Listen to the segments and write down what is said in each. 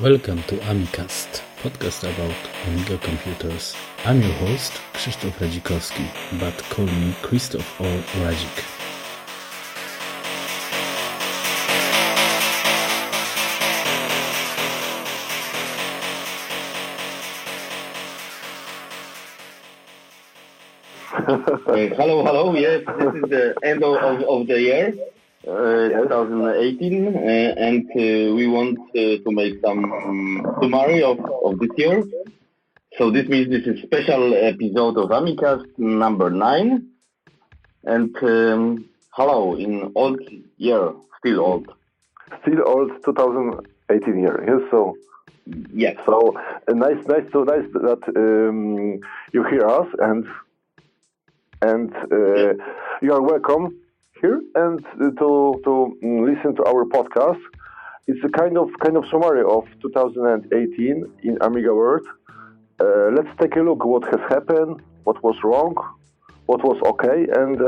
Welcome to AMIcast, podcast about Amiga computers. I'm your host, Krzysztof Radzikowski, but call me Krzysztof or Radzik. Hello. Yes, this is the end of the year, 2018, and we want to make some summary of this year. So this means this is special episode of AMIcast number 9. And hello, in old year, still old. Still old 2018 year. Yes, so. Yes. So nice that you hear us and you are welcome here and to listen to our podcast. It's a kind of summary of 2018 in Amiga world. Let's take a look what has happened, what was wrong, what was okay, and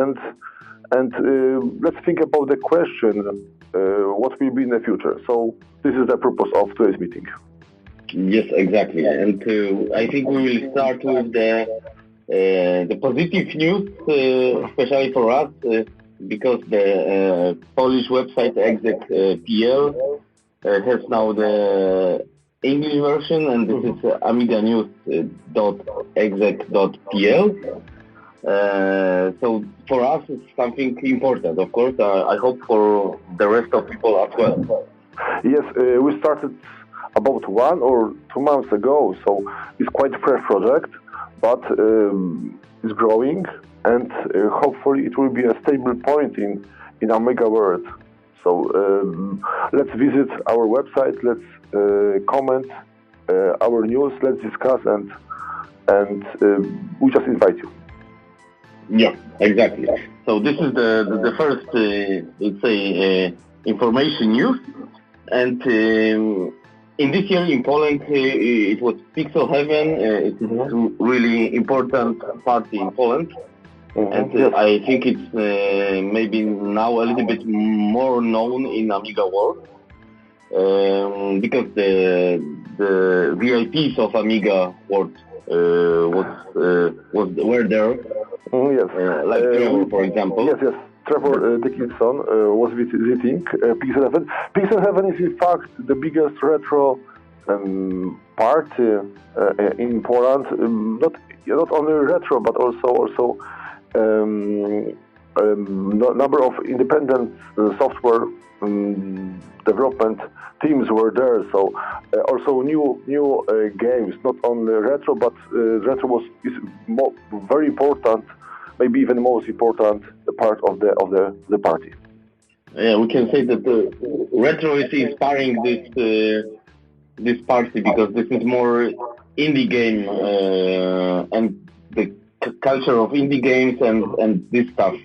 let's think about the question what will be in the future. So this is the purpose of today's meeting. Yes, exactly. And I think we will start with the positive news, especially for us, because the Polish website amiganews.eXec.pl has now the English version, and this is amiganews.eXec.pl. So for us, it's something important, of course. I hope for the rest of people as well. Yes, we started about 1 or 2 months ago, so it's quite a fresh project, but it's growing, and hopefully it will be a stable point in Amiga world. So let's visit our website, let's comment our news, let's discuss, and we just invite you. Yeah, exactly. So this is the first, let's say, information news, and in this year in Poland, it was Pixel Heaven. It is a really important party in Poland. And I think it's maybe now a little bit more known in Amiga world because the VIPs of Amiga world were there. Yes. Like Trevor, for example. Yes. Trevor Dickinson was visiting Pixel Heaven. Pixel Heaven is in fact the biggest retro party in Poland. Not only retro, but also number of independent software development teams were there. So also new games, not only retro, but retro is very important. Maybe even most important part of the party. Yeah, we can say that retro is inspiring this party because this is more indie game and the culture of indie games and this stuff.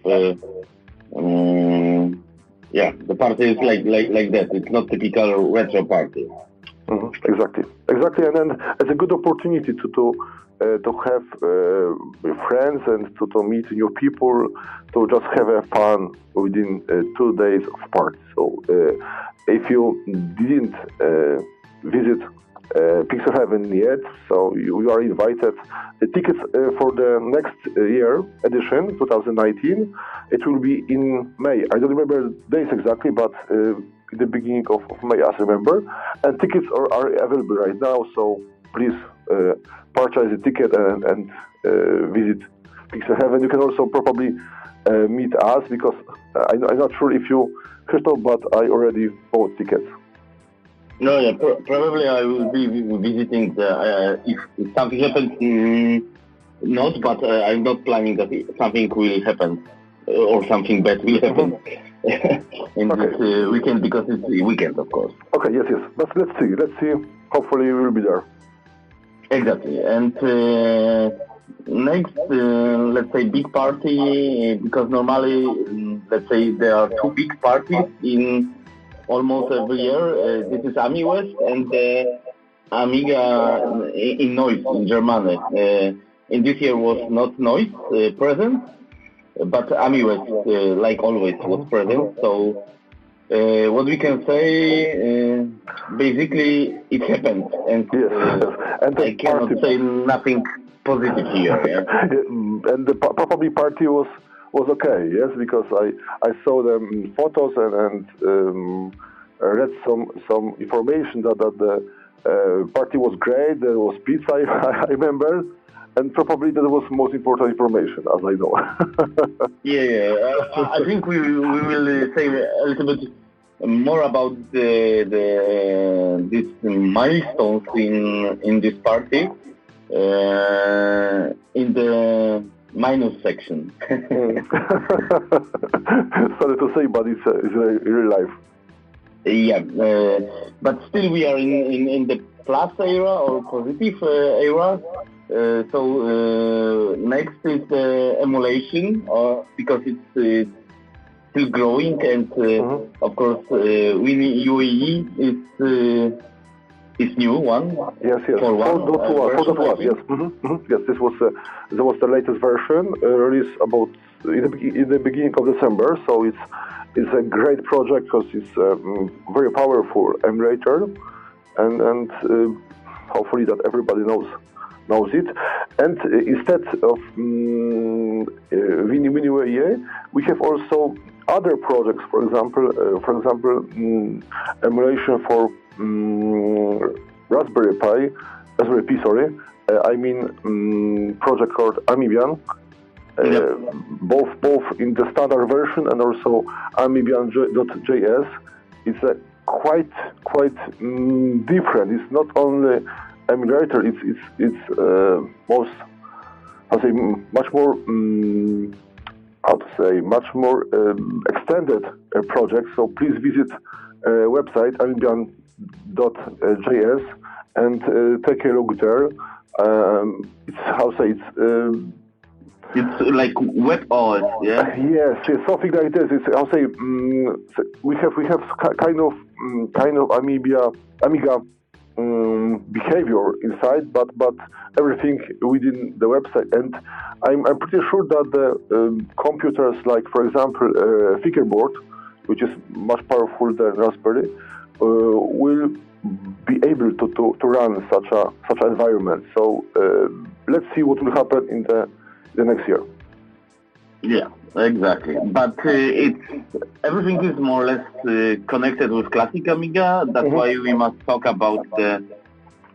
The party is like that. It's not typical retro party. Exactly, and then it's a good opportunity to have friends and to meet new people, to just have a fun within 2 days of party. So if you didn't visit Pixel Heaven yet, so you are invited. The tickets for the next year edition, 2019, it will be in May. I don't remember days exactly, but in the beginning of May, as I remember. And tickets are available right now, so please purchase a ticket and visit Pixel Heaven. You can also probably meet us, because I'm not sure if you, Krzysztof, but I already bought tickets. No, yeah, probably I will be visiting if something happens, not, but I'm not planning that something will happen or something bad will happen in this weekend, because it's the weekend, of course. Okay, yes. But let's see. Hopefully we will be there. Exactly. And next, let's say big party, because normally, let's say there are 2 big parties in almost every year. This is AmiWest and Amiga in Neuss in Germany. In this year was not Neuss present, but AmiWest, like always, was present. So What we can say, basically, it happened, and And I cannot say nothing positive here. Yeah? And the probably party was okay, yes, because I saw them photos and read some information that the party was great. There was pizza, I remember, and probably that was most important information, as I know. I think we will say a little bit more about these milestones in this party in the minus section. Sorry to say, but it's real life. Yeah, but still we are in the plus era or positive era. So next is the emulation, because it's still growing, and of course FS-UAE is new one. Yes. 4.1. Yes. Yes, this was the latest version released about in the beginning of December. So it's a great project because it's very powerful emulator, and hopefully that everybody knows it. And instead of FS-UAE, we have also other projects. For example, emulation for Raspberry Pi. Project called Amiga. Both in the standard version and also amiganews.js. It's a quite different. It's not only emulator. It's much more extended project. So please visit website amiganews.js and take a look there. It's like web OS, yeah. Yes, something like this. It's we have kind of Amiga behavior inside, but everything within the website. And I'm pretty sure that the computers, like for example Fingerboard, which is much powerful than Raspberry, will be able to run such an environment. So let's see what will happen in the next year. Yeah, exactly. But everything is more or less connected with classic Amiga. That's why we must talk about the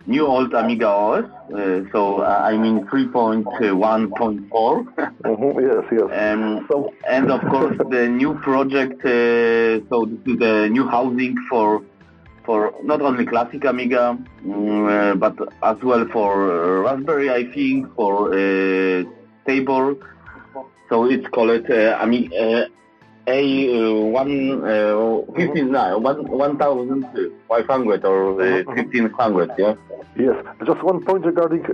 new old Amiga OS. 3.1.4. Yes. And of course the new project. So this is the new housing for not only classic Amiga, but as well for Raspberry, I think, for Tabor. So it's called A1500 or 1500, yeah? Yes, just one point regarding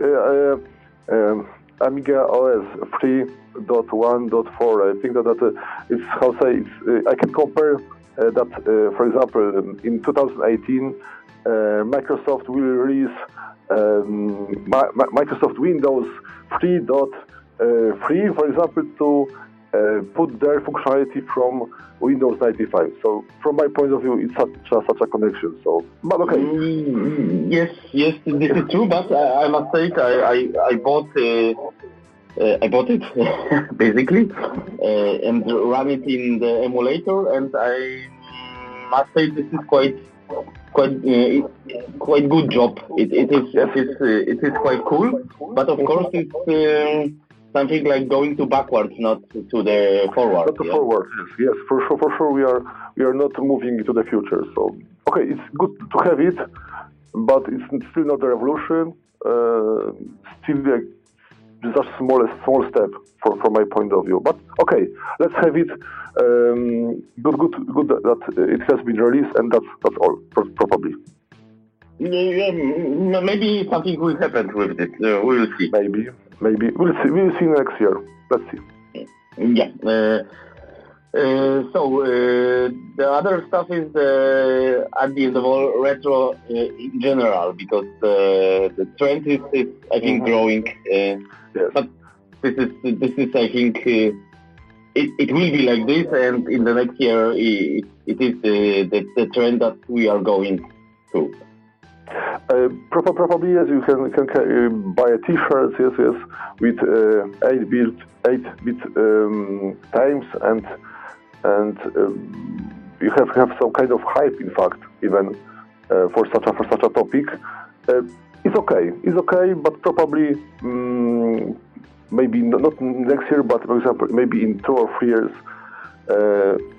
Amiga OS 3.1.4. I think that it's I can compare that, for example, in 2018, Microsoft will release Microsoft Windows 3.3, for example, to put their functionality from Windows 95. So, from my point of view, it's such a connection. So, but okay. Yes, this is true. But I must say, I bought it basically and ran it in the emulator, and I must say this is quite good job. It is quite cool, but of course it's something like going to backwards, not to the forward. Not to forward, yes, for sure. We are not moving to the future. So okay, it's good to have it, but it's still not a revolution. Still just a small step from my point of view. But okay, let's have it. Good that it has been released, and that's all probably. Yeah, maybe something will happen with it. We will see. Maybe we'll see next year. Let's see. Yeah. The other stuff is at the end of all retro in general, because the trend is I think growing. Yes. But this is I think it will be like this, and in the next year, it is the trend that we are going to. Probably yes, you can buy a T-shirt, yes, with 8-bit times, and you have some kind of hype, in fact, even for such a topic. It's okay, but probably maybe not next year, but for example, maybe in 2 or 3 years,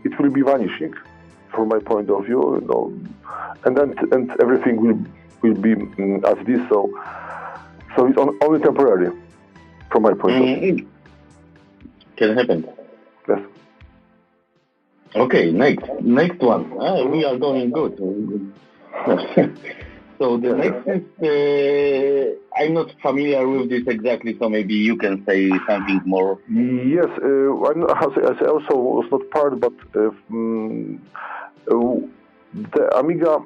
it will be vanishing, from my point of view, and everything will be as it is. So it's only temporary, from my point of view. Can happen. Yes. Okay, next one. We are going good. So the next is, I'm not familiar with this exactly, so maybe you can say something more. Yes, I also was not part, but the Amiga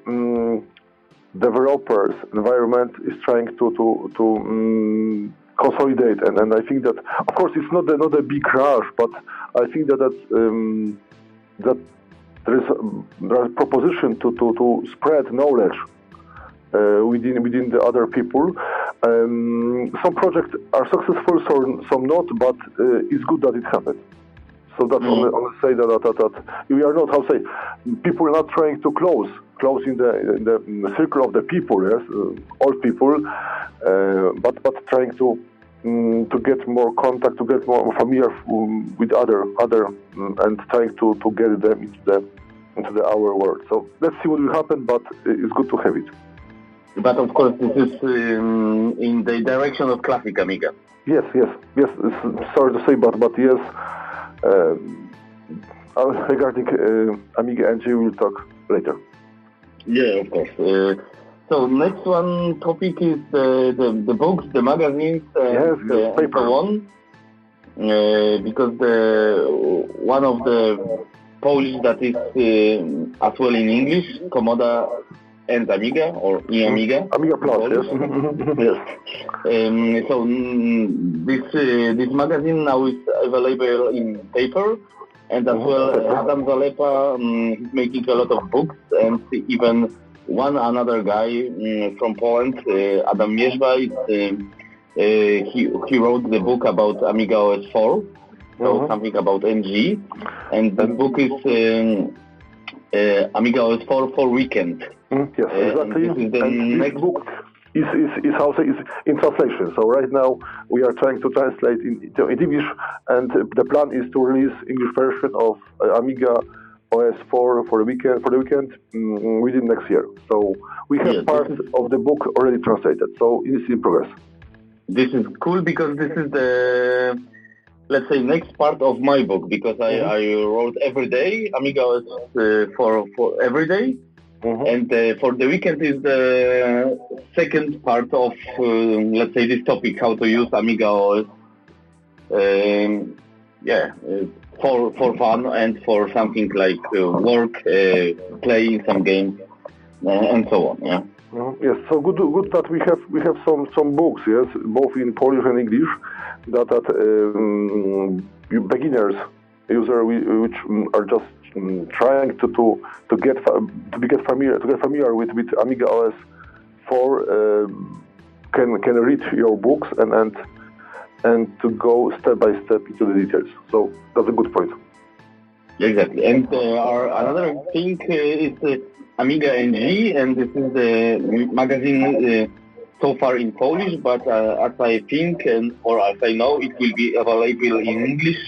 developers environment is trying to consolidate, and I think that, of course, it's not a big rush, but I think that there is a proposition to spread knowledge within the other people. Some projects are successful, some not, but it's good that it happened. So that's only say that we are not, people are not trying to close in the circle of the people, yes, all people, but trying to get more contact, to get more familiar with other, and trying to get them into our world. So let's see what will happen, but it's good to have it. But of course, this is in the direction of classic Amiga. Yes. Sorry to say, but yes. Regarding Amiga NG, we'll talk later. Yeah, of course. So next one topic is the books, the magazines, and so on. Because one of the Polish that is as well in English, Komoda and Amiga, or Amiga. Amiga Plus, yes. Yes. So this magazine now is available in paper, and as well Adam Zalepa is making a lot of books, and even another guy from Poland, Adam Mierzwa, he wrote the book about Amiga OS 4, so something about NG, and the book is Amiga OS 4 for weekend. Yes, exactly. And this book is in translation. So right now we are trying to translate into English, and the plan is to release English version of Amiga OS 4 for the weekend within next year. So we have part of the book already translated. So it is in progress. This is cool because this is the, let's say, next part of my book, because I wrote every day, Amiga OS for every day. And for the weekend is the second part of, let's say, this topic, how to use Amiga OS, for fun and for something like work, playing some games, and so on. Yeah. Yes, so good that we have some books, yes, both in Polish and English, that beginners, users which are just trying to get familiar with Amiga OS 4 can read your books and to go step by step into the details. So that's a good point. Exactly. And another thing is Amiga NG, and this is the magazine so far in Polish, but as I think or as I know, it will be available in English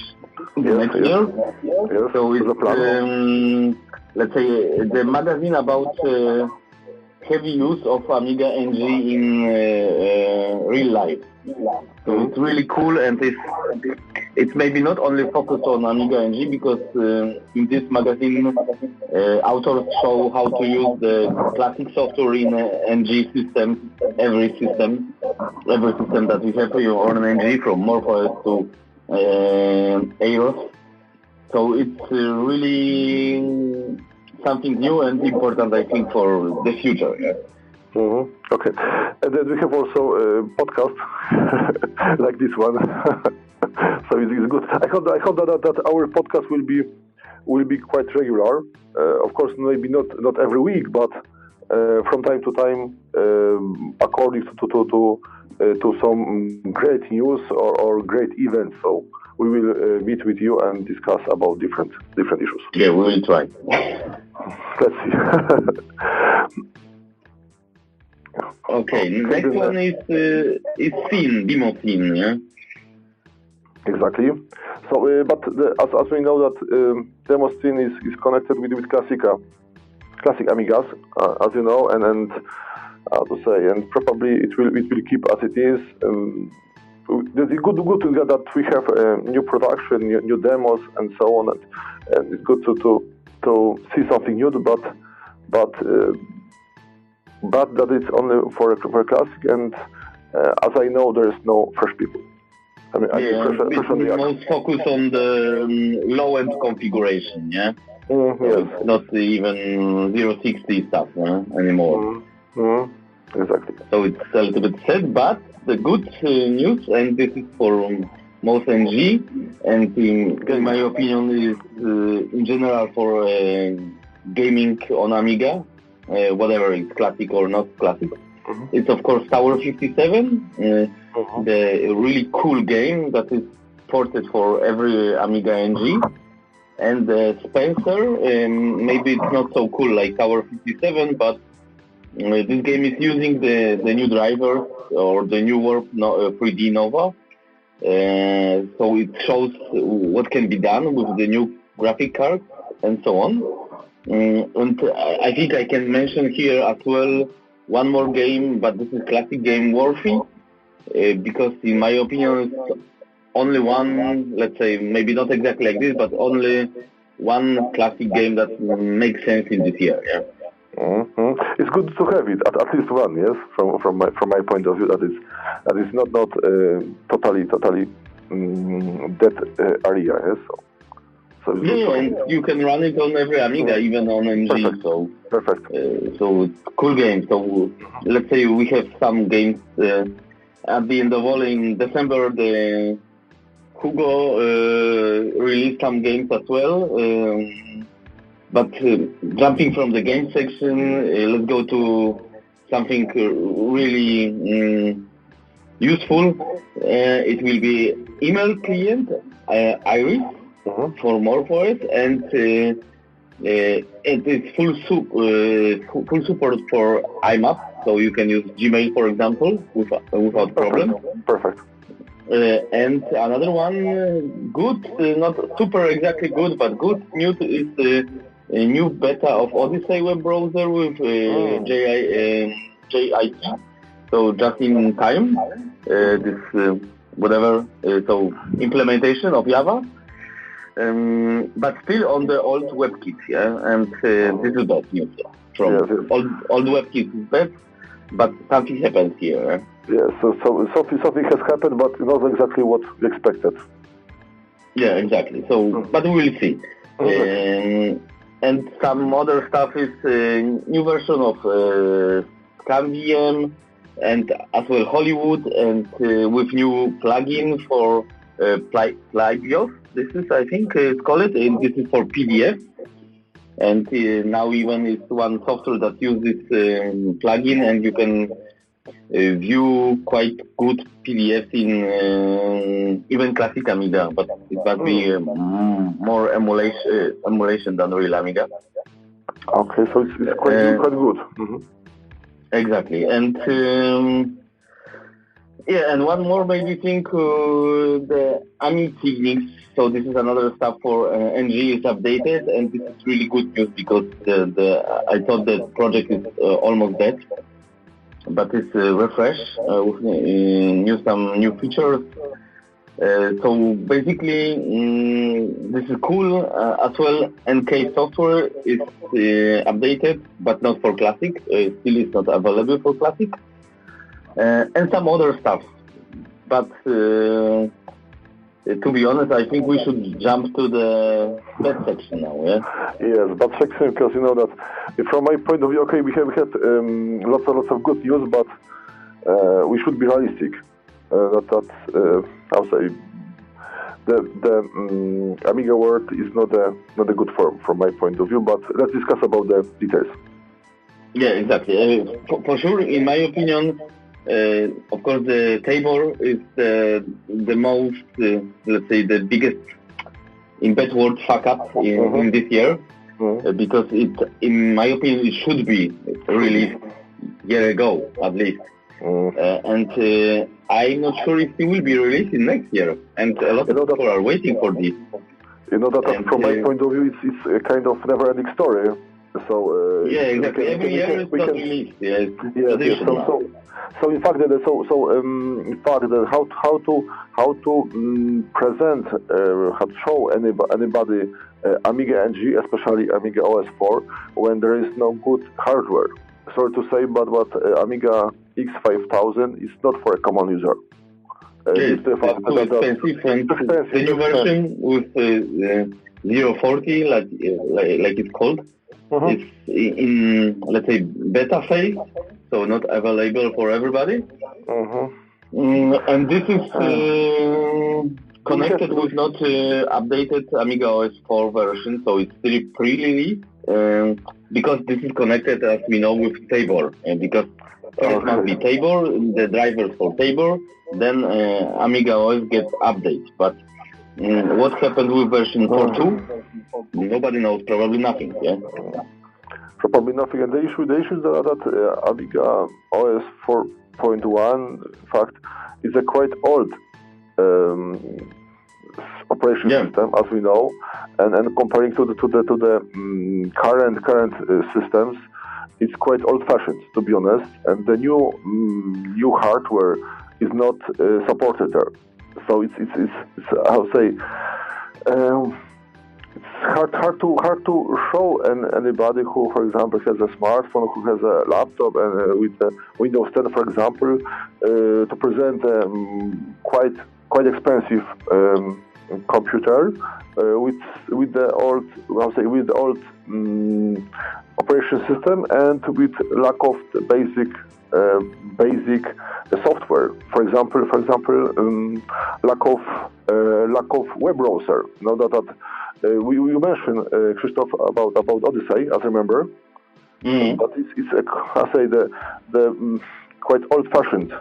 next year. Yes, so it's let's say the magazine about heavy use of Amiga NG in real life. So it's really cool, and it's maybe not only focused on Amiga NG, because in this magazine authors show how to use the classic software in NG systems, every system that we have on an NG, from MorphOS to AROS. So it's really something new and important, I think, for the future. Yeah? Okay. And then we have also a podcast like this one. So it's good. I hope that our podcast will be quite regular. Of course, maybe not every week, but from time to time, according to some great news or great events. So we will meet with you and discuss about different issues. Yeah, we will try. Let's see. Okay, next one is scene, demo scene, yeah? Exactly. So, as we know that demo scene is connected with classic Amigas, as you know, and how to say, and probably it will keep as it is. The good thing that we have new production, new demos, and so on, and it's good to see something new, but that it's only for classic, and as I know, there is no fresh people. I mean, it's most focus on the low-end configuration, yeah? Yes. It's not even 060 stuff anymore. Exactly. So it's a little bit sad, but the good news, and this is for most NG, and in my opinion is in general for gaming on Amiga, whatever it's classic or not classic. It's of course Tower 57, the really cool game that is ported for every Amiga NG. And Spencer, maybe it's not so cool like Tower 57, but this game is using the new drivers or the new Warp 3D Nova. So it shows what can be done with the new graphic cards and so on. And I think I can mention here as well one more game, but this is classic game Warfy, because in my opinion it's only one, let's say, maybe not exactly like this, but only one classic game that makes sense in this year. Yeah. It's good to have it at least one, yes. From my point of view, that is not totally dead area, yes. So and you can run it on every Amiga, even on NG. Perfect. So perfect. So it's cool game. So let's say we have some games at the end of all in December. The Hugo released some games as well. But jumping from the game section, let's go to something really useful. It will be email client, Iris, for more for it, and it is full support for IMAP, so you can use Gmail, for example, without problem. Perfect. And another one, good, not super exactly good, but good news is a new beta of Odyssey web browser with JIT. So just in time, this so implementation of Java, but still on the old WebKit, yeah. And this is bad news from old WebKit is bad, but something happened here. Yeah, so something has happened, but not exactly what we expected. Yeah, exactly. So, but we will see. And some other stuff is new version of ScanVM and as well Hollywood, and with new plugin for Plagios. This is, I think, it's called. And this is for PDF. And now even it's one software that uses plugin, and you can view quite good PDFs in even classic Amiga, but it must be more emulation than real Amiga. Okay, so it's quite good. Exactly, and and one more maybe thing, the AMIcast. So this is another stuff for NG is updated, and this is really good news because I thought the project is almost dead. But it's refreshed with some new features. So basically, this is cool. As well, NK software is updated, but not for Classic. Still is not available for Classic. And some other stuff. But to be honest, I think we should jump to the bad section now, yeah? Yes, bad section, because you know that from my point of view, okay, we have had lots of good news, but we should be realistic. I'll say, the Amiga word is not a good form from my point of view. But let's discuss about the details. Yeah, exactly. For sure, in my opinion, of course, the Tabor is the most, let's say, the biggest, in bad word, fuck up in this year, because in my opinion, it should be released a year ago at least, and I'm not sure if it will be released in next year, and a lot of people are waiting for this. You know that from my point of view, it's a kind of never-ending story. So yeah, exactly. Every year it's not released. Yeah, so in fact, how to present, how to show anybody Amiga NG, especially Amiga OS4, when there is no good hardware. Sorry to say, but Amiga X5000 is not for a common user. It's too expensive, and the new version with 040, like it's called, it's in, let's say, beta phase, so not available for everybody. And this is connected with not updated Amiga OS 4 version, so it's still pre-release, because this is connected, as we know, with Tabor, and because first must be Tabor, the drivers for Tabor, then Amiga OS gets updates. But what happened with version 4.2? Nobody knows, probably nothing, yeah? Probably nothing, and the issue is that Amiga OS 4.1, in fact, is a quite old operation system, as we know, and comparing to the current systems, it's quite old-fashioned, to be honest, and the new hardware is not supported there. So it's how to say, it's hard to show anybody who, for example, has a smartphone, who has a laptop, and with Windows 10, for example, to present quite expensive computer with the old, with the old operation system, and with lack of the basic software. For example, lack of web browser. Now that we mentioned, Krzysztof, about Odyssey, as I remember, but it's I say the quite old-fashioned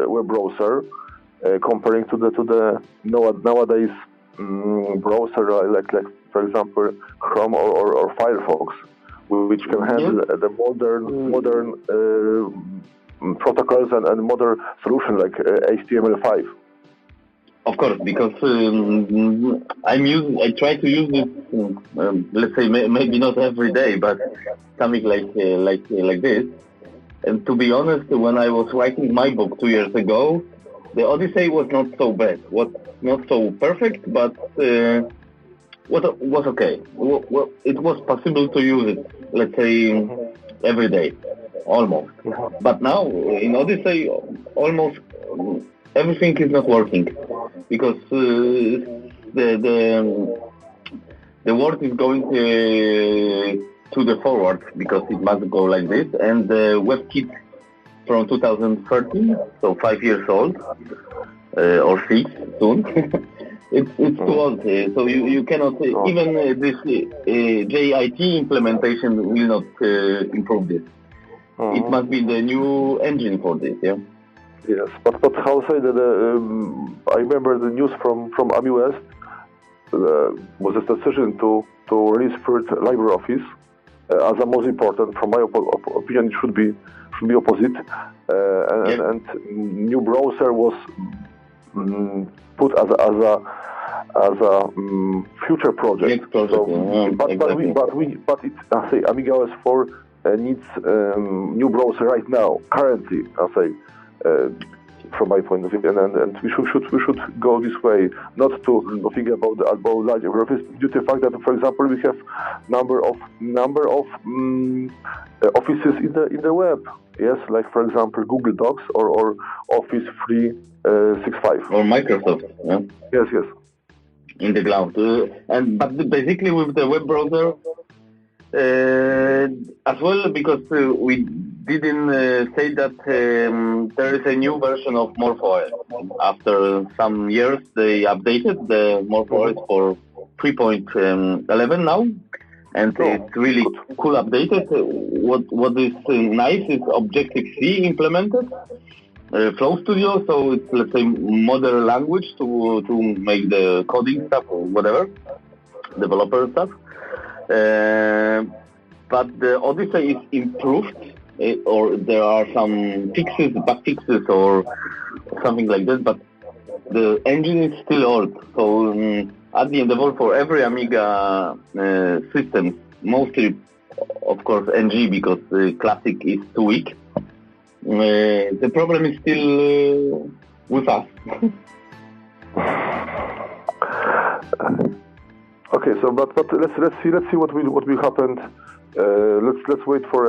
web browser comparing to the nowadays browser like for example Chrome or Firefox, which can handle the modern protocols and modern solution like HTML5. Of course, because I try to use this. Let's say maybe not every day, but something like this. And to be honest, when I was writing my book 2 years ago, the Odyssey was not so bad. Was not so perfect, but was okay. Well, it was possible to use it, let's say, every day, almost. But now, in Odyssey, almost everything is not working, because the world is going to the forward, because it must go like this, and the WebKit from 2013, so 5 years old, or 6 soon. It's too old, so you cannot, even this JIT implementation will not improve this. It must be the new engine for this, yeah? Yes, but how to say that I remember the news from AmiWest was a decision to release first LibreOffice as the most important. From my opinion, it should be opposite, and new browser was put as a future project. But it, I say, Amiga OS 4 needs new browser right now. Currently, I say. From my point of view, and we should go this way, not to think about LibreOffice, due to the fact that, for example, we have number of offices in the web. Yes, like for example Google Docs or Office 365 or Microsoft. Yeah? Yes. In the cloud, but basically with the web browser, As well, because we didn't say that there is a new version of MorphOS. After some years, they updated the MorphOS for 3.11 now, and it's really cool updated. What is nice is Objective-C implemented, Flow Studio, so it's, let's say, modern language to make the coding stuff or whatever, developer stuff. But the Odyssey is improved, or there are some bug fixes or something like that, but the engine is still old. So at the end of all, for every Amiga system, mostly, of course, NG, because the Classic is too weak, the problem is still with us. Okay, so but let's see what will happen. Let's wait for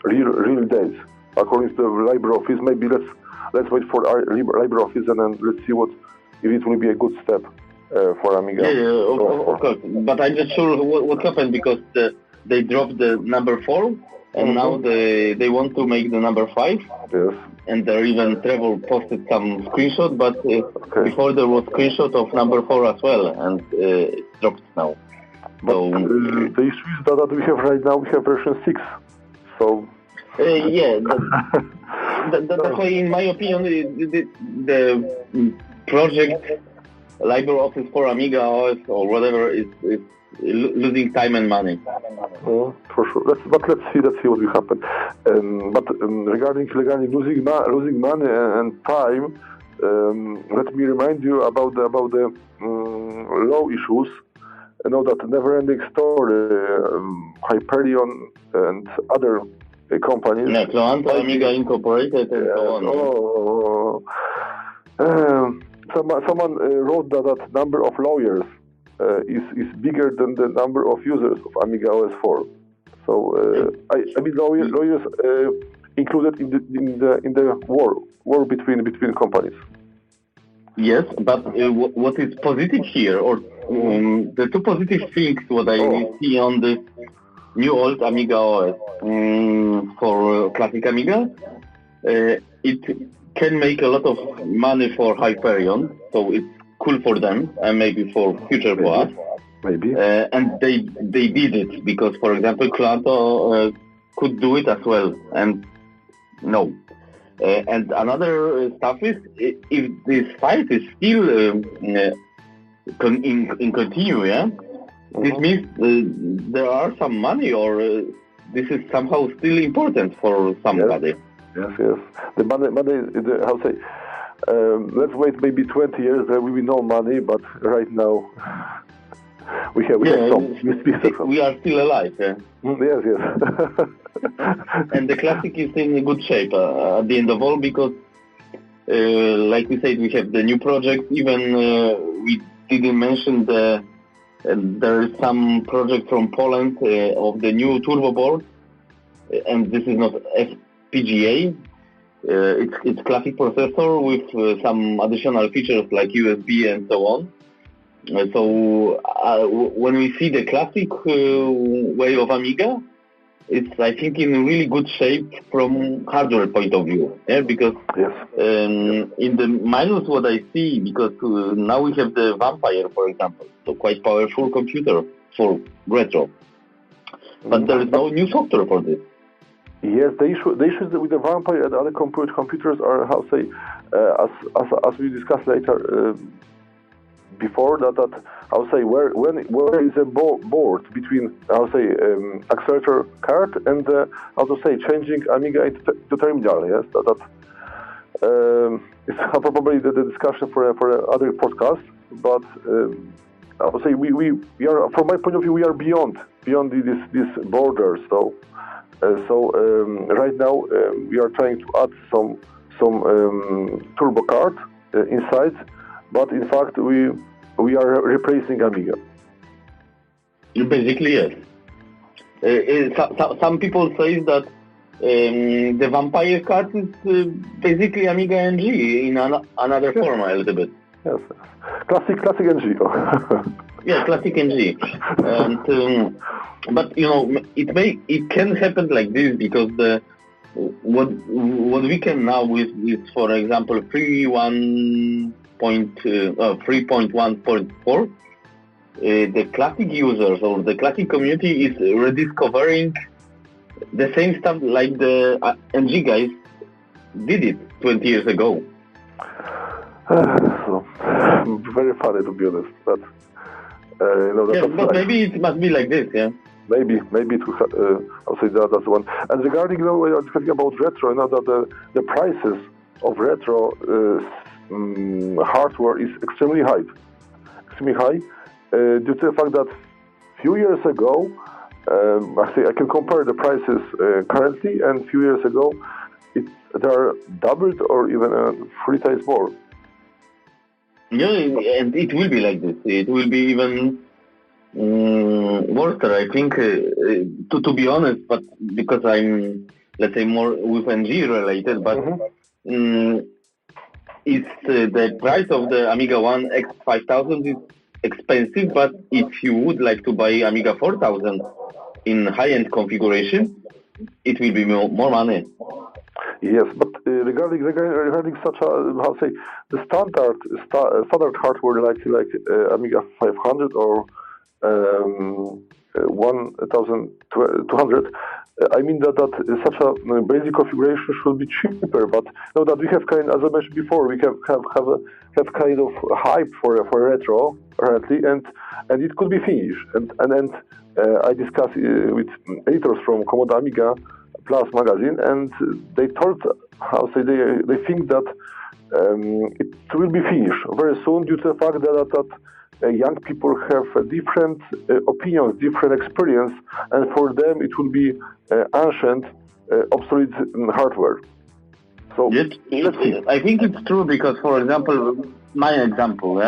real days. According to the LibreOffice, maybe let's wait for our LibreOffice and then let's see if it will be a good step for Amiga. Yeah, of course. But I'm not sure what happened, because they dropped the number 4 and now they want to make the number 5. Yes. And there even Trevor posted some screenshot, but before there was screenshot of number 4 as well, and it's dropped now. But the issue is that we have right now, we have version 6. So... yeah, that's why, in my opinion, the project LibreOffice for Amiga OS or whatever is losing time and money. For sure. Let's see what will happen. But regarding losing money and time, let me remind you about the law issues. I know that Never-Ending Story, Hyperion, and other companies. Yeah, Cloanto, Amiga Incorporated, and so on. Someone wrote that number of lawyers is bigger than the number of users of Amiga OS 4. So I mean lawyers included in the war between companies. Yes, but what is positive here, or the two positive things what I see on this new old Amiga OS for classic Amiga, it can make a lot of money for Hyperion, so it's cool for them and maybe for future for us. Maybe. And they did it because, for example, Cloanto could do it as well, and no. And another stuff is, if this fight is still in continue, yeah, this means there are some money, or this is somehow still important for somebody. Yes. The money how to say? Let's wait maybe 20 years. There will be no money, but right now we have some. We are still alive. Yeah? Yes. And the classic is in good shape at the end of all, because like we said, we have the new project. Even we didn't mention there is some project from Poland of the new turbo board, and this is not FPGA. It's classic processor with some additional features like USB and so on. So when we see the classic way of Amiga, it's, I think, in really good shape from hardware point of view. Yeah, because in the minus what I see, because now we have the Vampire, for example, so quite powerful computer for retro, but there is no new software for this. Yes, the issues with the Vampire and other computers are, how to say, as we discussed later before, that how to say, where is a board between, how to say, accelerator card and how to say, changing Amiga into terminal. Yes, it's probably the discussion for other podcast, but I would say we are, from my point of view, we are beyond this border. So right now we are trying to add some turbo card inside, but in fact we are replacing Amiga. Basically, yes. Some people say that the Vampire card is basically Amiga NG in another form a little bit. Yes. Classic NG. Yeah, classic NG. And But it can happen like this because what we can now with for example 3.1.4, the classic users or the classic community is rediscovering the same stuff like the MG guys did it 20 years ago. So, very funny to be honest, but but maybe it must be like this, yeah. Maybe it will. I'll say that's one. And regarding, when I'm discussing about retro, that the prices of retro hardware is extremely high, due to the fact that few years ago, I can compare the prices currently and few years ago, they are doubled or even 3 times more. Yeah, and it will be like this. It will be even worse, I think, to be honest, but because I'm, let's say, more with NG related, but it's the price of the Amiga 1 X5000 is expensive, but if you would like to buy Amiga 4000 in high-end configuration, it will be more money. Yes, but regarding such a the standard hardware like Amiga 500 or 1200, I mean that such a basic configuration should be cheaper. But that we have as I mentioned before, we have kind of hype for retro currently, and it could be finished. And I discussed with editors from Comodo Amiga Plus magazine, and they told they think that it will be finished very soon due to the fact that young people have different opinions, different experience, and for them it will be ancient, obsolete hardware. So yes, I think it's true because, for example, my example,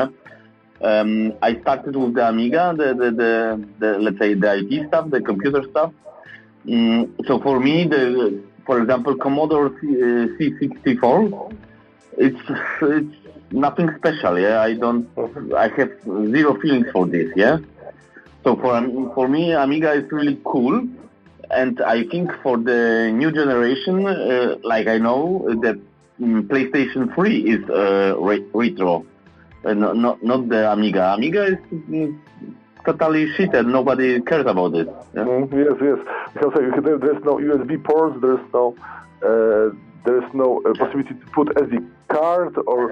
I started with the Amiga, the let's say the IT stuff, the computer stuff. So for me, for example, Commodore C64, it's nothing special. Yeah, I have zero feelings for this. Yeah, so for me, Amiga is really cool, and I think for the new generation, like I know that PlayStation 3 is retro, not the Amiga. Amiga is totally shit and nobody cares about it. Yeah? Yes, because there's no USB ports, there's no possibility to put SD card or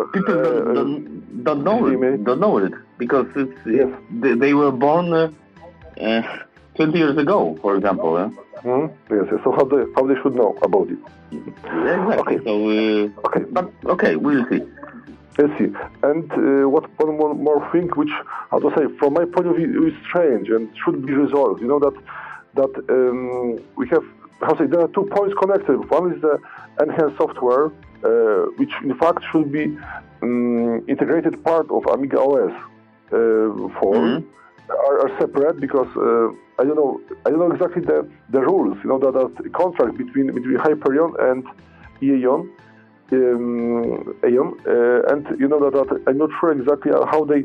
people don't know it because they were born 20 years ago, for example. Yes. So how they should know about it? Exactly. Okay. But we'll see. Let's see. And one more thing, which, how to say, from my point of view, is strange and should be resolved. That we have, there are 2 points connected. One is the enhanced software, which in fact should be integrated part of Amiga OS 4. Are separate because I don't know exactly the rules. That contract between Hyperion and Aeon. And that I'm not sure exactly how they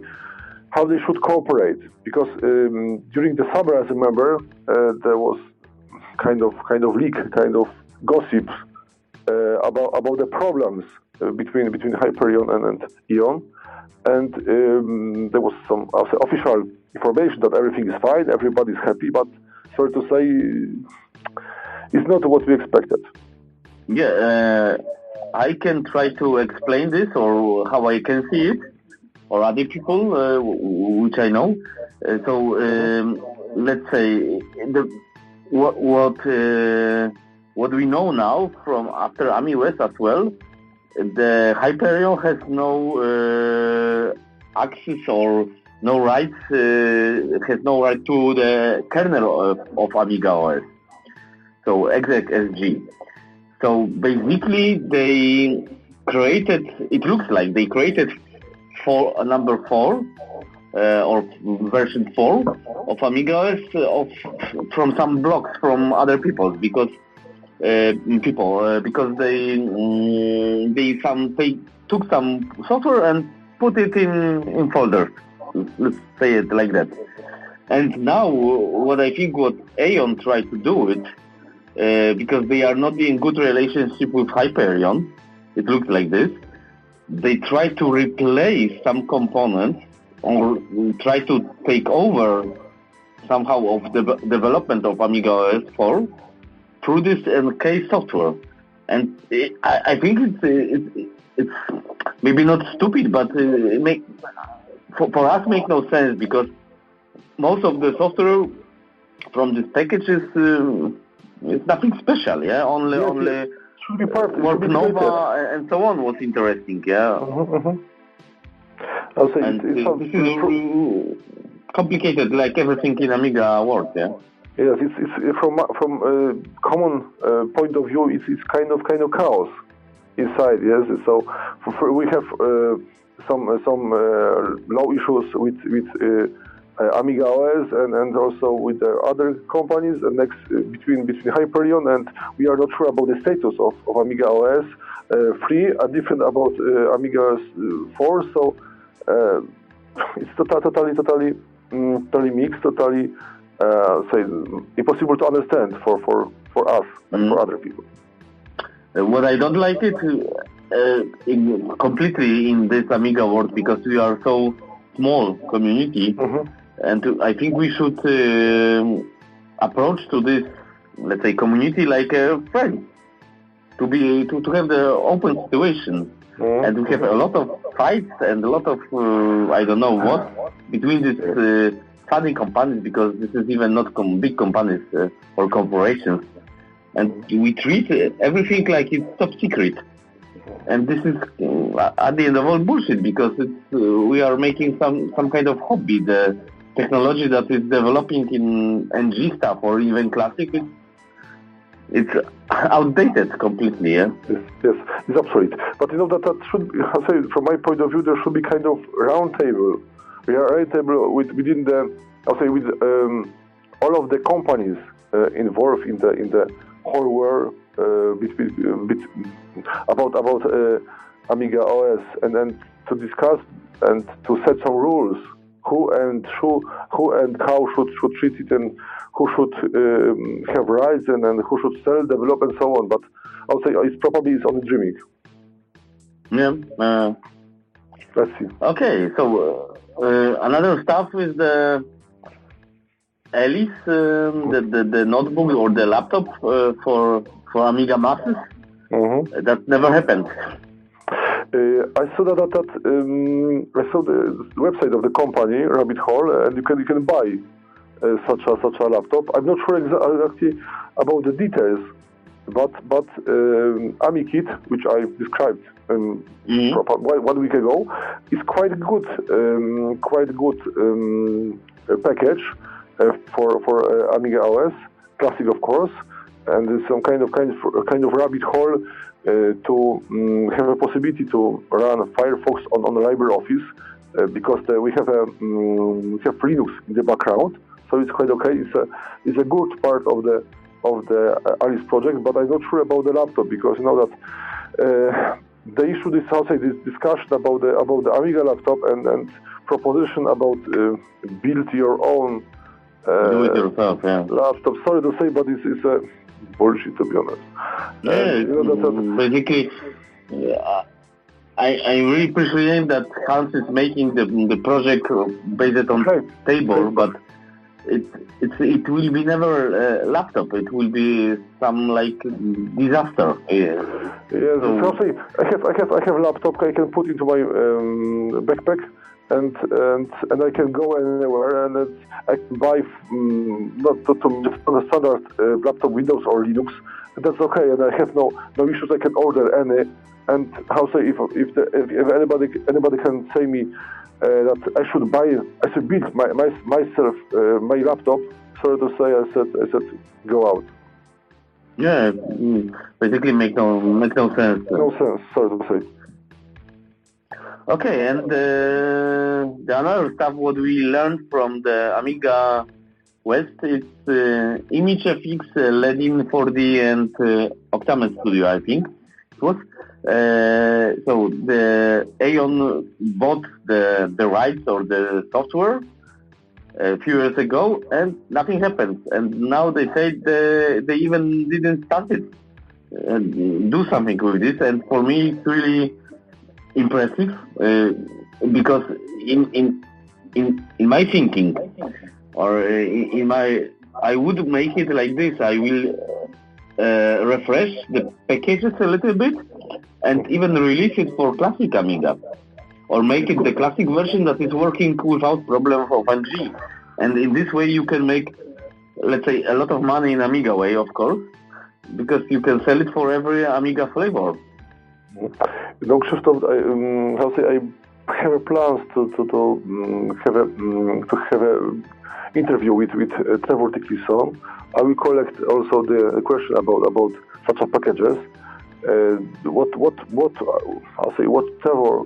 should cooperate, because during the summer, as I remember, there was kind of leak, kind of gossips about the problems between Hyperion and Aeon, and there was some official information that everything is fine, everybody's happy, but sorry to say, it's not what we expected. Yeah. I can try to explain this or how I can see it, or other people which I know. Let's say what we know now from after AmiOS as well, the Hyperion has no access or no rights, has no right to the kernel of Amiga OS, so EXEC-SG. So basically, they created. It looks like they created number 4 or version 4 of Amiga OS from some blocks from other people because they took some software and put it in folders. Let's say it like that. And now, what I think what Aeon tried to do it, because they are not in good relationship with Hyperion, it looks like this. They try to replace some components or try to take over somehow of the development of Amiga OS 4 through this NK software. And I think it's maybe not stupid, but for us make no sense, because most of the software from this package is nothing special, yeah. Only should be perfect. Work Nova and so on was interesting, yeah. I'll say and this is complicated, like everything in Amiga world, yeah. Yes, it's from common point of view, it's kind of chaos inside. Yes, so we have some low issues with Amiga OS and also with the other companies, and next between Hyperion, and we are not sure about the status of Amiga OS 3, different about Amiga 4. So it's totally mixed, totally. Say impossible to understand for us and for other people. What I don't like it completely in this Amiga world, because we are so small community, and I think we should approach to this, let's say, community like a friend, to have the open situation. And we have a lot of fights and a lot of I don't know what between these funding companies, because this is even not big companies or corporations, and we treat everything like it's top secret. And this is at the end of all bullshit, because we are making some kind of hobby. The technology that is developing in NG stuff or even classic, it's outdated completely, yeah? Yes, it's obsolete. But you know that should be, I say, from my point of view, there should be kind of round table. We are round table within the, I'll say, with all of the companies involved in the whole world about Amiga OS, and then to discuss and to set some rules, who and how should treat it, and who should have rights, and who should sell, develop, and so on. But I'll say it's probably only dreaming. Yeah. Let's see. Okay, so another stuff is the Alice, the notebook or the laptop for Amiga masses. That never happened. I saw I saw the website of the company, Rabbit Hole, and you can buy such a laptop. I'm not sure exactly about the details, but AmiKit, which I described 1 week ago, is quite good package for Amiga OS Classic, of course, and some kind of rabbit hole to have a possibility to run Firefox on LibreOffice, because we have Linux in the background, so it's quite okay. It's a good part of the Alice project, but I'm not sure about the laptop, because you know that the issue is also this discussion about the Amiga laptop and proposition about build your own do it yourself, yeah. Laptop. Sorry to say, but it's a bullshit, to be honest. Yeah, basically, I really appreciate that Hans is making the project based on stable, but it will be never a laptop. It will be some like disaster. Yes, so I have a laptop I can put into my backpack, and I can go anywhere, and I can buy not to the standard laptop Windows or Linux, and that's okay. And I have no issues. I can order any. And if anybody can say me that I should build myself my laptop, sorry to say, I said go out. Yeah, basically make no sense. No sense, sorry to say. Okay, and the another stuff what we learned from the Amiga West is ImageFX, Ledin 4D, and Octamed Studio, I think it was. So the Aeon bought the rights or the software a few years ago, and nothing happened. And now they say they even didn't start it, do something with this. And for me, it's really impressive because in my thinking, or I would make it like this. I will refresh the packages a little bit and even release it for classic Amiga, or make it the classic version that is working without problem of NG. And in this way you can make, let's say, a lot of money in Amiga way, of course, because you can sell it for every Amiga flavor. No, Krzysztof, I have plans to have a interview with Trevor Dickinson. I will collect also the question about such packages. What Trevor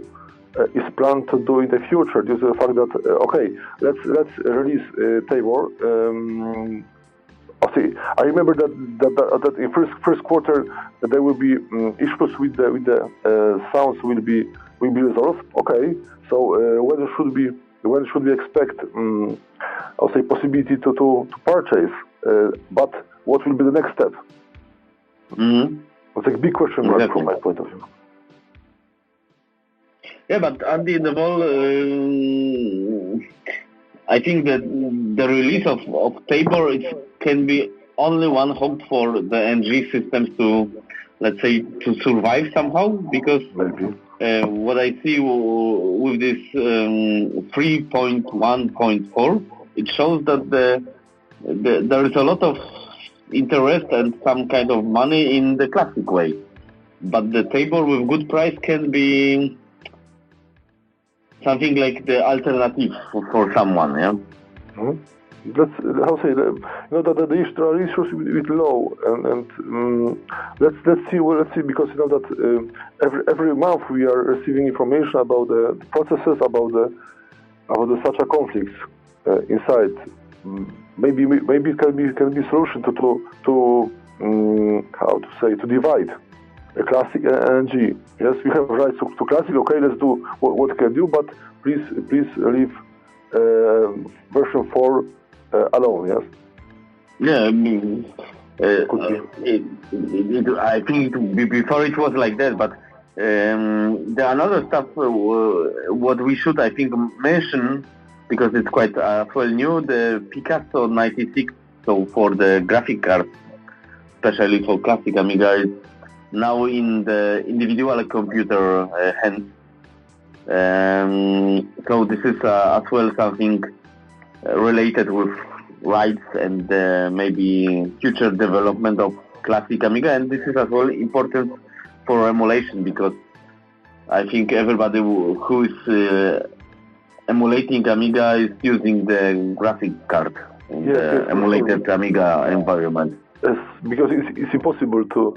is planned to do in the future due to the fact that let's release Tabor. I remember that in first quarter there will be issues with the sounds will be resolved. Okay, so when should we expect possibility to purchase? But what will be the next step? Mm-hmm. It's a big question mark from my point of view. Yeah, but at the end of all, I think that the release of Tabor can be only one hope for the NG systems to, let's say, to survive somehow, because what I see with this 3.1.4, it shows that there is a lot of interest and some kind of money in the classic way, but the Tabor with good price can be something like the alternative for someone, yeah. Mm-hmm. Let's the issues with low and let's see because that every month we are receiving information about the processes about the such a conflicts inside. Maybe it can be solution to divide a classic and NG. Yes, we have rights to classic. Okay, let's do what we can do, but please leave version 4 alone. Yes. Yeah, I think before it was like that, but the another stuff what we should, I think, mention, because it's quite well new, the Picasso 96. So for the graphic card, especially for classic Amiga, is now in the individual computer hands. So this is as well something related with rights and maybe future development of classic Amiga, and this is as well important for emulation, because I think everybody who is emulating Amiga is using the graphic card in the emulated Amiga environment. Yes, because it's impossible to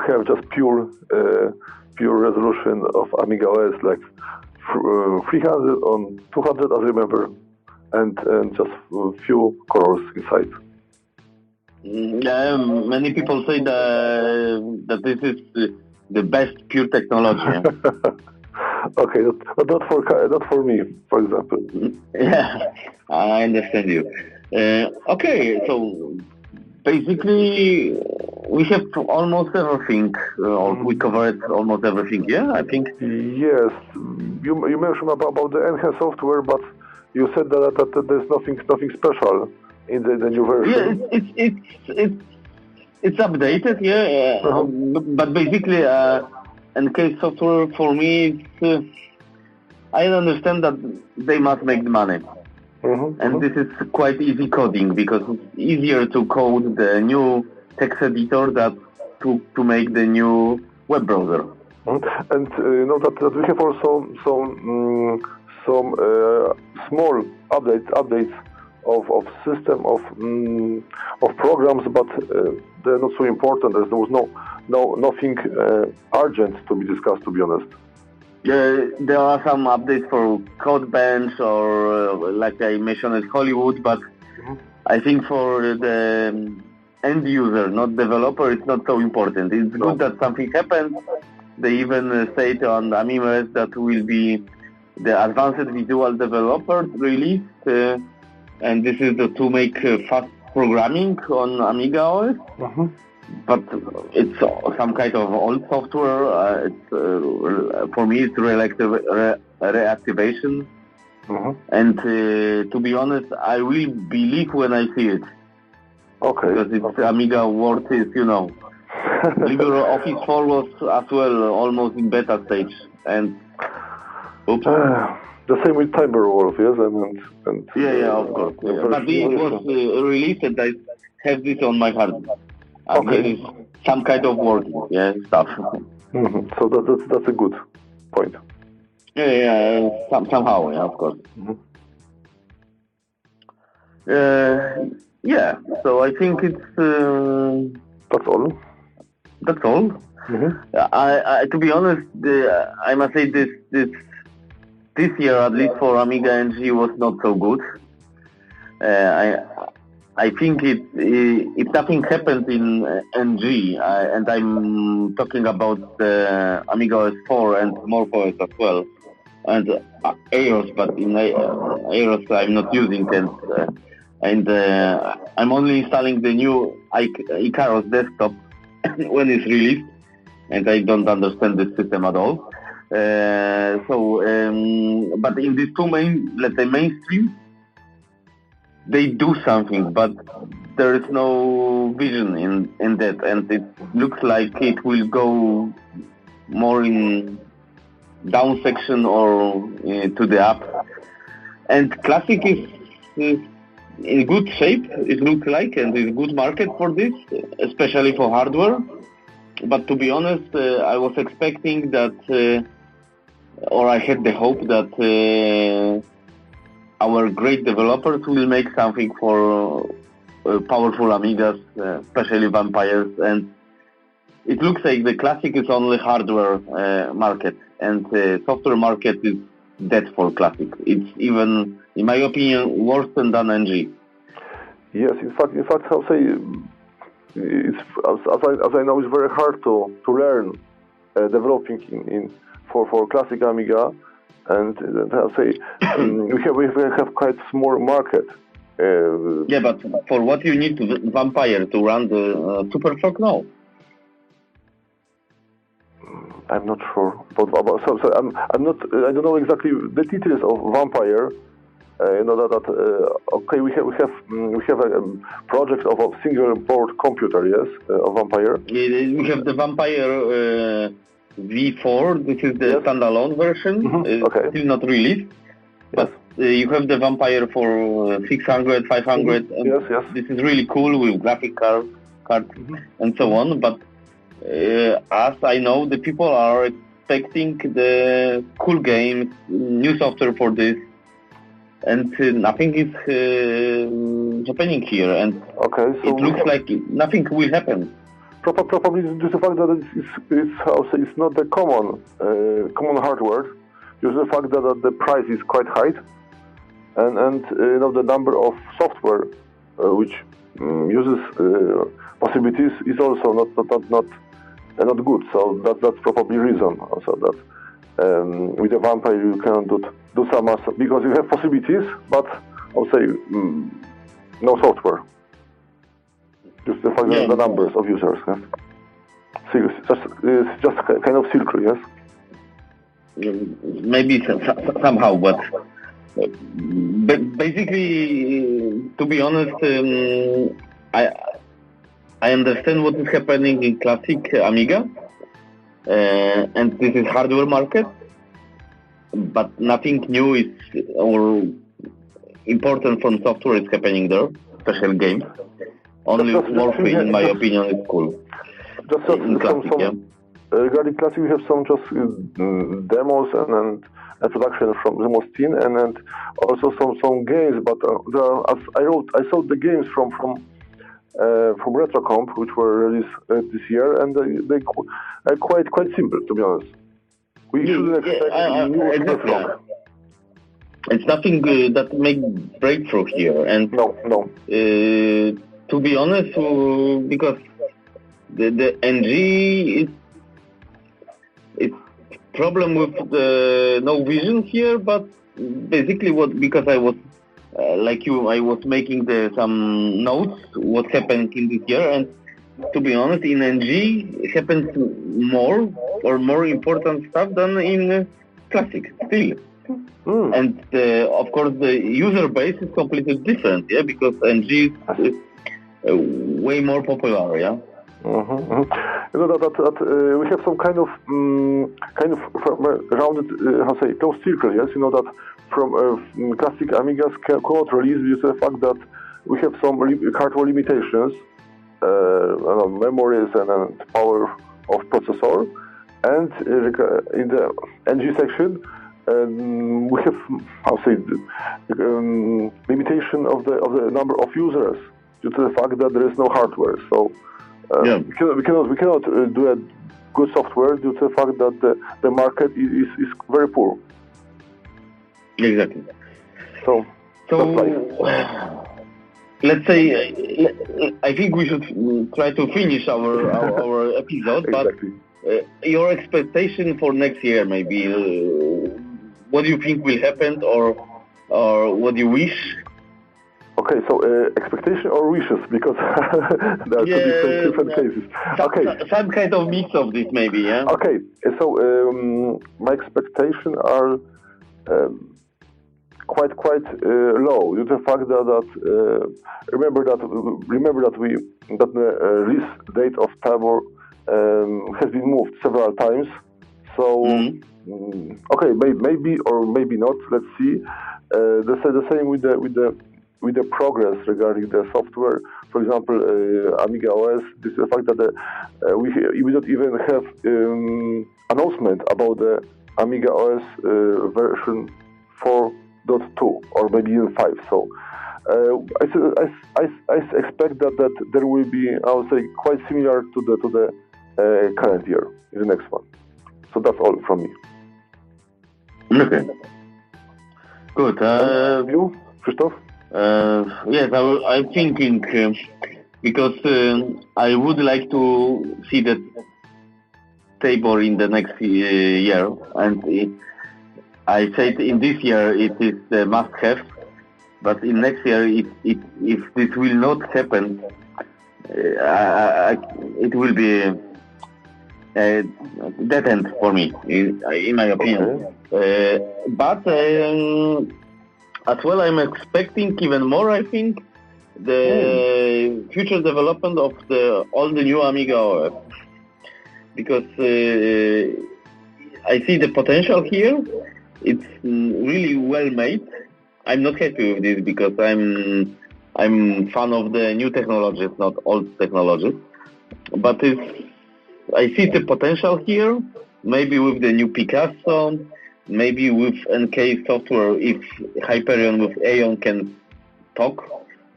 have just pure resolution of Amiga OS, like 300 on 200, I remember, and just a few colors inside. Yeah, many people say that this is the best pure technology. Okay, but not for me, for example. Yeah, I understand you. Okay, so basically we have almost everything, or we covered almost everything. Yeah, I think. Yes, you mentioned about the enhanced software, but you said that there's nothing special in the new version. Yeah, it's updated. Yeah, but basically, enhanced software for me, I understand that they must make money. And this is quite easy coding, because it's easier to code the new text editor than to make the new web browser. And that we have also some small updates of system of programs, but they're not so important. There was nothing urgent to be discussed, to be honest. There are some updates for Codebench or like I mentioned, Hollywood, but I think for the end user, not developer, it's not so important. It's good that something happens. They even state on AMIcast that will be the advanced visual developer released and this is to make fast programming on Amiga OS. But it's some kind of old software. For me, it's reactivation. And to be honest, I will believe when I see it. Okay. Because it's Amiga world is, LibreOffice 4 was as well almost in beta stage. And oops. The same with Timberwolf, yes, and yeah, of course. But it was released, and I have this on my hard disk. Okay. Some kind of working, stuff. So that's a good point. Yeah, somehow, of course. So I think it's... that's all. That's all. I to be honest, I must say this year, at least for Amiga NG, was not so good. I think if nothing happens in NG, and I'm talking about the Amiga OS 4 and MorphOS as well, and AOS, but in AOS I'm not using, and I'm only installing the new Icarus desktop when it's released, and I don't understand the system at all. But in these two mainstream, they do something, but there is no vision in that, and it looks like it will go more in down section or to the up. And Classic is in good shape, it looks like, and is good market for this, especially for hardware. But to be honest, I was expecting that, or I had the hope that our great developers will make something for powerful Amigas, especially Vampires, and it looks like the Classic is only hardware market, and software market is dead for Classic. It's even, in my opinion, worse than NG. Yes, in fact, I'll say, it's, as I know, it's very hard to learn developing for Classic Amiga, and I'll say we have quite small market. But for what you need Vampire to run the SuperShock now? I'm not sure. So I'm not. I don't know exactly the details of Vampire. Okay, we have a project of a single board computer, yes, of Vampire. We have the Vampire V4. This is the standalone version. Okay. Still not released. But you have the Vampire for 600, 500. Yes. This is really cool with graphic card and so on. But as I know, the people are expecting the cool games, new software for this, and nothing is happening here. And so it looks like nothing will happen. Probably due to the fact that it's not the common hardware. Due to the fact that the price is quite high, and the number of software which uses possibilities is also not good. So that's probably reason also that with the Vampire you cannot do some because you have possibilities, but I'll say no software. Just the fact that the numbers of users, yes. Just kind of circle, yes. Maybe somehow, but basically, to be honest, I understand what is happening in Classic Amiga, and this is hardware market, but nothing new is or important from software is happening there, special games. Only Morphe, in my opinion, is cool. Just in Classic, regarding Classic, we have some just demos and production from the most team, and also some games. But as I saw the games from RetroComp, which were released this year, and they are quite simple, to be honest. We shouldn't expect new SuperShock. It's nothing that make breakthrough here, and no. To be honest, because the NG it's problem with the no vision here, but basically because I was like you, I was making some notes what happened in this year, and to be honest, in NG happens more important stuff than in Classic still. And of course, the user base is completely different, yeah, because NG is way more popular, yeah. You know that we have some kind of rounded, closed circle. Yes, you know that from classic Amiga's code release, due to the fact that we have some hardware limitations, memories and power of processor, and in the NG section. We have limitation of the number of users due to the fact that there is no hardware. So we cannot do a good software due to the fact that the market is very poor. Exactly. So let's say I think we should try to finish our episode. Exactly. But your expectation for next year, maybe. What do you think will happen, or what do you wish? Okay, so expectation or wishes, because there are two different cases. Some kind of mix of this, maybe, yeah. Okay, so my expectations are quite low due to the fact that remember that the release date of Tabor has been moved several times. So okay, maybe or maybe not. Let's see. The same with the progress regarding the software. For example, Amiga OS. This is the fact that we don't even have announcement about the Amiga OS version 4.2 or maybe even 5. So I expect that there will be, I would say, quite similar to the current year in the next one. So that's all from me. Okay. Good. You, Krzysztof? Yes, I'm thinking because I would like to see that Tabor in the next year, and I said in this year it is a must-have, but in next year, if this will not happen, it will be a dead end for me, in my opinion. Okay. But as well, I'm expecting even more, I think, the future development of all the new Amiga OS. Because I see the potential here. It's really well made. I'm not happy with this because I'm fan of the new technologies, not old technologies. But I see the potential here. Maybe with the new Picasso, maybe with NK software, if Hyperion with Aeon can talk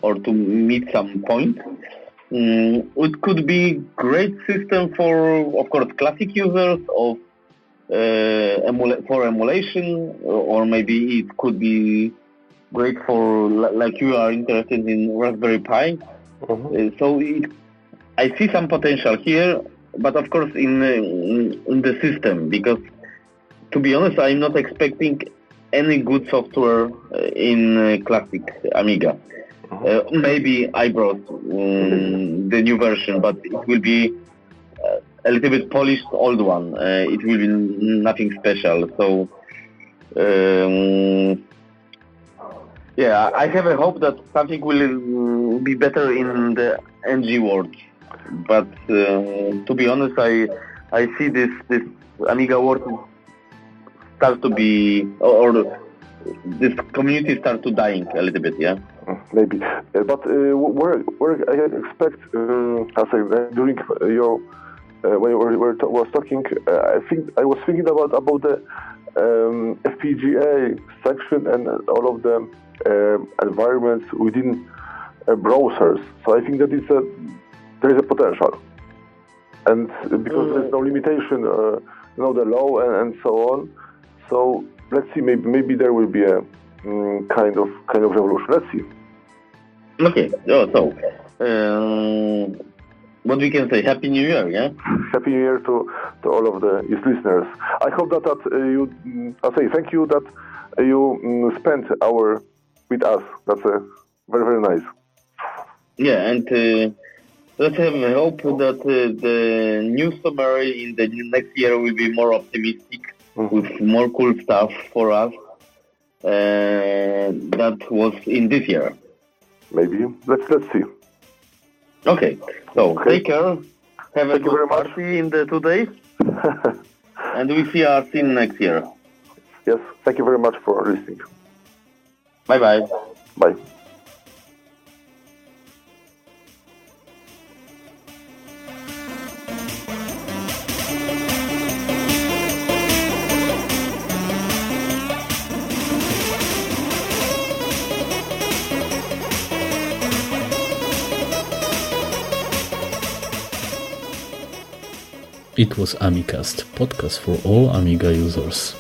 or to meet some point. It could be great system for, of course, classic users of for emulation, or maybe it could be great for, like you are interested in Raspberry Pi. So I see some potential here, but of course in the system, because to be honest, I'm not expecting any good software in classic Amiga. Maybe Eyebrows, the new version, but it will be a little bit polished old one. It will be nothing special. So I have a hope that something will be better in the NG world. But to be honest, I see this Amiga world start to be, or this community start to dying a little bit, yeah. Maybe, but where I expect, during your when you was talking, I was thinking about the FPGA section and all of the environments within browsers. So I think that there is a potential, and because there's no limitation, the law and so on. So let's see, maybe there will be a kind of revolution. Let's see. Okay. So what we can say? Happy New Year, yeah. Happy New Year to all of the listeners. I hope that you. I say thank you that you spent our with us. That's very, very nice. Yeah, and let's have a hope that the new summary in the next year will be more optimistic with more cool stuff for us. That was in this year. Maybe. Let's see. Okay. So take care. Have a good party in the 2 days. And we see our scene next year. Yes. Thank you very much for listening. Bye-bye. Bye. It was AMIcast, podcast for all Amiga users.